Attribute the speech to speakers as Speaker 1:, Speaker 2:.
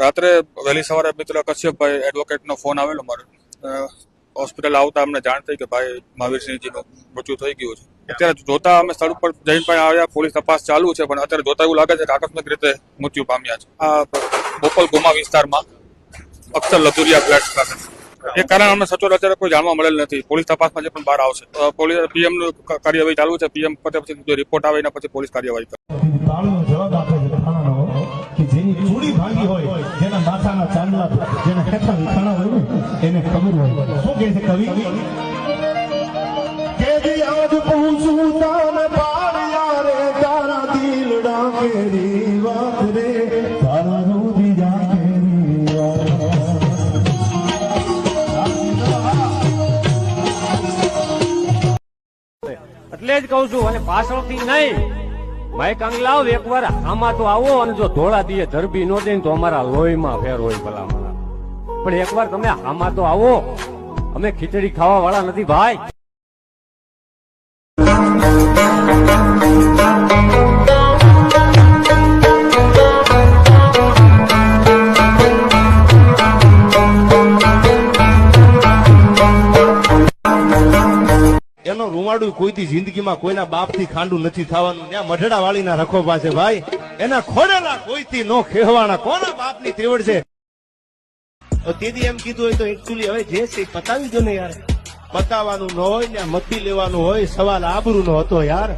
Speaker 1: રાત્રે વહેલી સવારે મિત્ર કશ્યપભાઈ એડવોકેટનો ફોન આવેલો મારે હોસ્પિટલ આવતા અમને જાણ થઈ કે ભાઈ મહાવીરસિંહજીનું મૃત્યુ થઈ ગયું છે। અત્યારે જોતા અમે સ્થળ ઉપર જઈને પણ આવ્યા, પોલીસ તપાસ ચાલુ છે, પણ અત્યારે જોતા એવું લાગે છે કે આકસ્મિક રીતે મૃત્યુ પામ્યા છે। આ બોપલ ગોમા વિસ્તારમાં અક્ષર લધુરિયા ફ્લેટ પાસે એ કારણ અમને સચોટ અત્યારે કોઈ જાણવા મળેલ નથી। પોલીસ તપાસમાં જે પણ બહાર આવશે પોલીસ પીએમ નું કાર્યવાહી ચાલુ છે। પીએમ પતે પછી રિપોર્ટ આવે એના પછી પોલીસ કાર્યવાહી કરે।
Speaker 2: જવાબ આપે છે થાણાનો કે જેની ચૂડી ભાંગી હોય, જેના માથાના ચાંદલા, જેના હેઠા વિખાણા હોય ને એને ખબર હોય। શું કહે છે કવિ કે જી આજ પહોંચું તાને પાળ્યા રે તારા દિલડા કેરી વાત રે તારા રોદિયા કેરી વાત।
Speaker 3: એટલે જ કહું છું, અને પાછળથી નહીં, માઇક આંગલાવ એકવાર આમાં તો આવો, અને જો ધોળા દીએ ધરબી નો દે તો અમારા લોહીમાં ફેર હોય ભલા મારા, પણ એકવાર તમે આમાં તો આવો। અમે ખીચડી ખાવા વાળા નથી ભાઈ।
Speaker 2: એનો રૂવાડું કોઈથી જિંદગીમાં કોઈના બાપથી ખાંડું નથી થવાનું। ત્યાં મઢડા વાળીના રખો પાસે ભાઈ, એના ખોડેલા કોઈથી નો ખેવાના, કોના બાપની તેવડ છે। તેથી એમ કીધું હોય તો એકચ્યુઅલી હવે જે છે પતાવી દો ને યાર। પતાવવાનું ન હોય ને મતી લેવાનું હોય, સવાલ આબરૂ નો હતો યાર।